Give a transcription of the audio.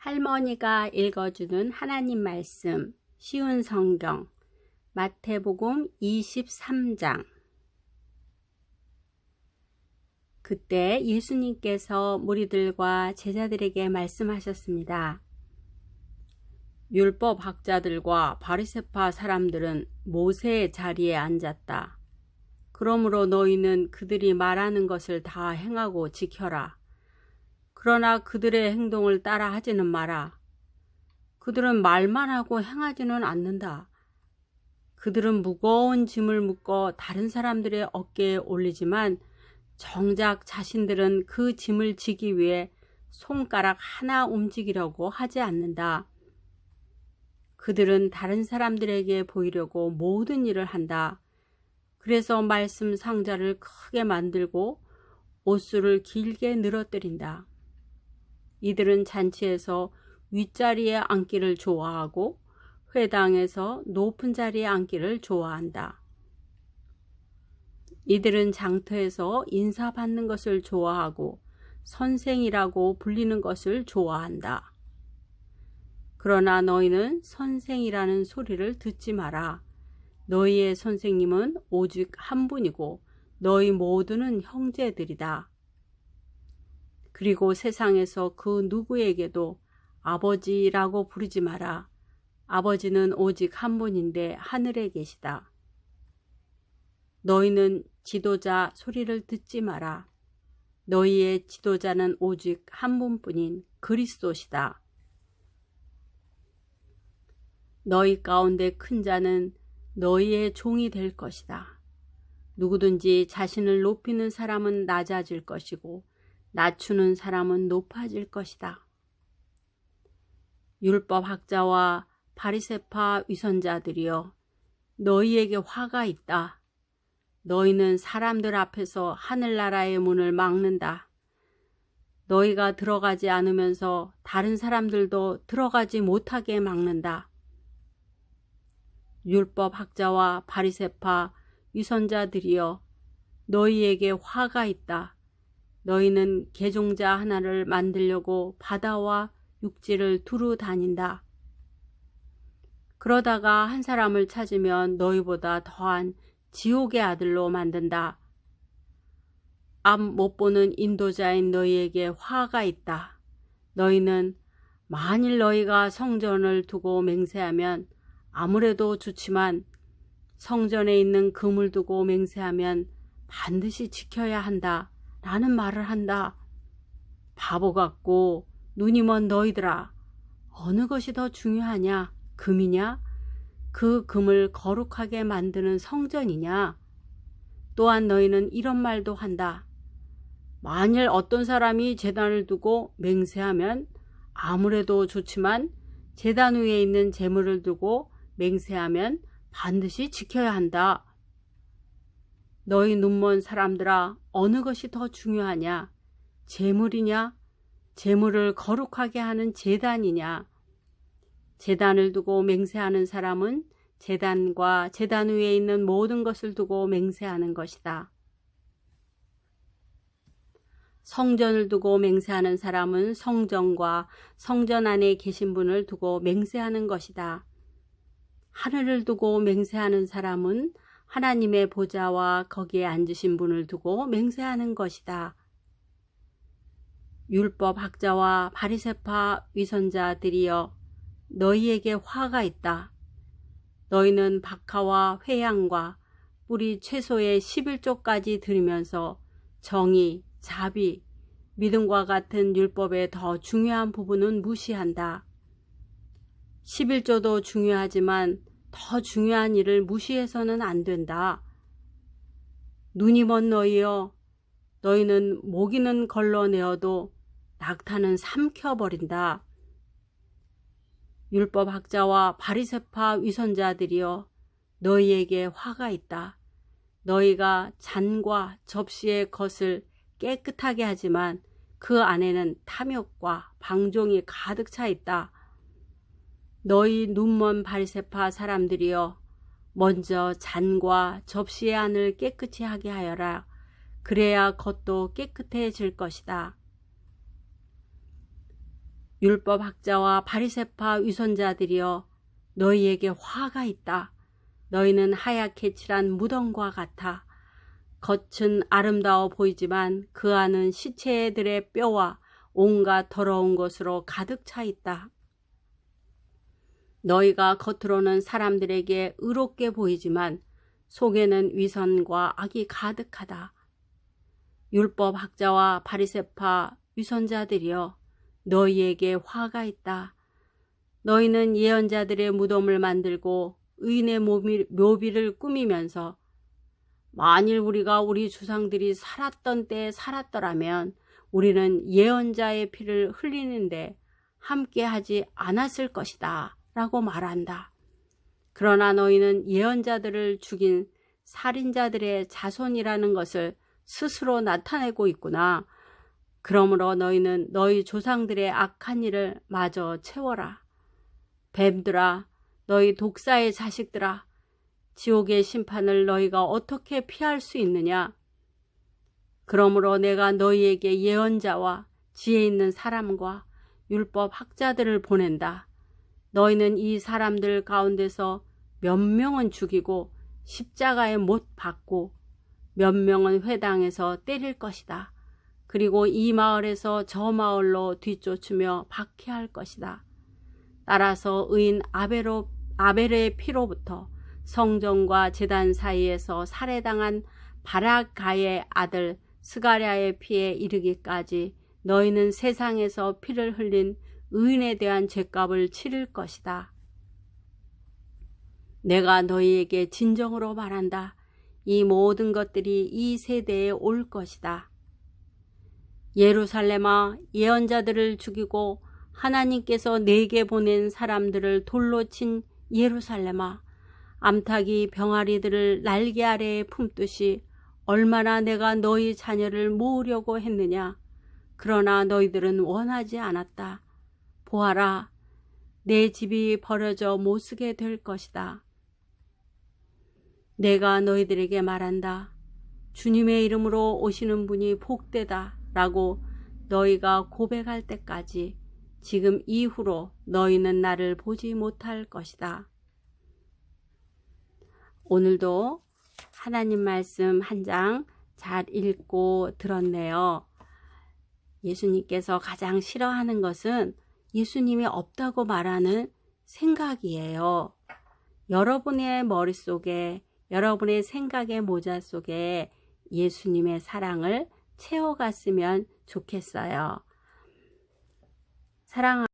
할머니가 읽어주는 하나님 말씀, 쉬운 성경, 마태복음 23장. 그때 예수님께서 무리들과 제자들에게 말씀하셨습니다. 율법 학자들과 바리새파 사람들은 모세의 자리에 앉았다. 그러므로 너희는 그들이 말하는 것을 다 행하고 지켜라. 그러나 그들의 행동을 따라 하지는 마라. 그들은 말만 하고 행하지는 않는다. 그들은 무거운 짐을 묶어 다른 사람들의 어깨에 올리지만 정작 자신들은 그 짐을 지기 위해 손가락 하나 움직이려고 하지 않는다. 그들은 다른 사람들에게 보이려고 모든 일을 한다. 그래서 말씀 상자를 크게 만들고 옷수를 길게 늘어뜨린다. 이들은 잔치에서 윗자리에 앉기를 좋아하고 회당에서 높은 자리에 앉기를 좋아한다. 이들은 장터에서 인사받는 것을 좋아하고 선생이라고 불리는 것을 좋아한다. 그러나 너희는 선생이라는 소리를 듣지 마라. 너희의 선생님은 오직 한 분이고 너희 모두는 형제들이다. 그리고 세상에서 그 누구에게도 아버지라고 부르지 마라. 아버지는 오직 한 분인데 하늘에 계시다. 너희는 지도자 소리를 듣지 마라. 너희의 지도자는 오직 한 분뿐인 그리스도시다. 너희 가운데 큰 자는 너희의 종이 될 것이다. 누구든지 자신을 높이는 사람은 낮아질 것이고 낮추는 사람은 높아질 것이다. 율법 학자와 바리새파 위선자들이여, 너희에게 화가 있다. 너희는 사람들 앞에서 하늘나라의 문을 막는다. 너희가 들어가지 않으면서 다른 사람들도 들어가지 못하게 막는다. 율법 학자와 바리새파 위선자들이여, 너희에게 화가 있다. 너희는 개종자 하나를 만들려고 바다와 육지를 두루 다닌다. 그러다가 한 사람을 찾으면 너희보다 더한 지옥의 아들로 만든다. 앞 못 보는 인도자인 너희에게 화가 있다. 너희는 만일 너희가 성전을 두고 맹세하면 아무래도 좋지만 성전에 있는 금을 두고 맹세하면 반드시 지켜야 한다. 라는 말을 한다. 바보 같고 눈이 먼 너희들아, 어느 것이 더 중요하냐? 금이냐? 그 금을 거룩하게 만드는 성전이냐? 또한 너희는 이런 말도 한다. 만일 어떤 사람이 제단을 두고 맹세하면 아무래도 좋지만 제단 위에 있는 제물을 두고 맹세하면 반드시 지켜야 한다. 너희 눈먼 사람들아, 어느 것이 더 중요하냐? 제물이냐? 제물을 거룩하게 하는 제단이냐? 제단을 두고 맹세하는 사람은 제단과 제단 위에 있는 모든 것을 두고 맹세하는 것이다. 성전을 두고 맹세하는 사람은 성전과 성전 안에 계신 분을 두고 맹세하는 것이다. 하늘을 두고 맹세하는 사람은 하나님의 보좌와 거기에 앉으신 분을 두고 맹세하는 것이다. 율법 학자와 바리새파 위선자들이여, 너희에게 화가 있다. 너희는 박하와 회양과 뿌리 채소의 11조까지 들으면서 정의, 자비, 믿음과 같은 율법의 더 중요한 부분은 무시한다. 11조도 중요하지만 더 중요한 일을 무시해서는 안 된다. 눈이 먼 너희여, 너희는 모기는 걸러내어도 낙타는 삼켜버린다. 율법 학자와 바리새파 위선자들이여, 너희에게 화가 있다. 너희가 잔과 접시의 것을 깨끗하게 하지만 그 안에는 탐욕과 방종이 가득 차 있다. 너희 눈먼 바리새파 사람들이여, 먼저 잔과 접시의 안을 깨끗이 하게 하여라. 그래야 겉도 깨끗해질 것이다. 율법학자와 바리새파 위선자들이여 너희에게 화가 있다. 너희는 하얗게 칠한 무덤과 같아. 겉은 아름다워 보이지만 그 안은 시체들의 뼈와 온갖 더러운 것으로 가득 차 있다. 너희가 겉으로는 사람들에게 의롭게 보이지만 속에는 위선과 악이 가득하다. 율법학자와 바리새파 위선자들이여 너희에게 화가 있다. 너희는 예언자들의 무덤을 만들고 의인의 묘비를 꾸미면서 만일 우리가 우리 주상들이 살았던 때에 살았더라면 우리는 예언자의 피를 흘리는데 함께하지 않았을 것이다 라고 말한다. 그러나 너희는 예언자들을 죽인 살인자들의 자손이라는 것을 스스로 나타내고 있구나. 그러므로 너희는 너희 조상들의 악한 일을 마저 채워라. 뱀들아, 너희 독사의 자식들아, 지옥의 심판을 너희가 어떻게 피할 수 있느냐? 그러므로 내가 너희에게 예언자와 지혜 있는 사람과 율법 학자들을 보낸다. 너희는 이 사람들 가운데서 몇 명은 죽이고 십자가에 못 박고 몇 명은 회당에서 때릴 것이다. 그리고 이 마을에서 저 마을로 뒤쫓으며 박해할 것이다. 따라서 의인 아벨의 피로부터 성전과 제단 사이에서 살해당한 바라가의 아들 스가랴의 피에 이르기까지 너희는 세상에서 피를 흘린 의인에 대한 죄값을 치를 것이다. 내가 너희에게 진정으로 말한다. 이 모든 것들이 이 세대에 올 것이다. 예루살렘아, 예언자들을 죽이고 하나님께서 내게 보낸 사람들을 돌로 친 예루살렘아, 암탉이 병아리들을 날개 아래에 품듯이 얼마나 내가 너희 자녀를 모으려고 했느냐. 그러나 너희들은 원하지 않았다. 보아라, 내 집이 버려져 못쓰게 될 것이다. 내가 너희들에게 말한다. 주님의 이름으로 오시는 분이 복되다 라고 너희가 고백할 때까지 지금 이후로 너희는 나를 보지 못할 것이다. 오늘도 하나님 말씀 한 장 잘 읽고 들었네요. 예수님께서 가장 싫어하는 것은 예수님이 없다고 말하는 생각이에요. 여러분의 머릿속에, 여러분의 생각의 모자 속에 예수님의 사랑을 채워갔으면 좋겠어요. 사랑하는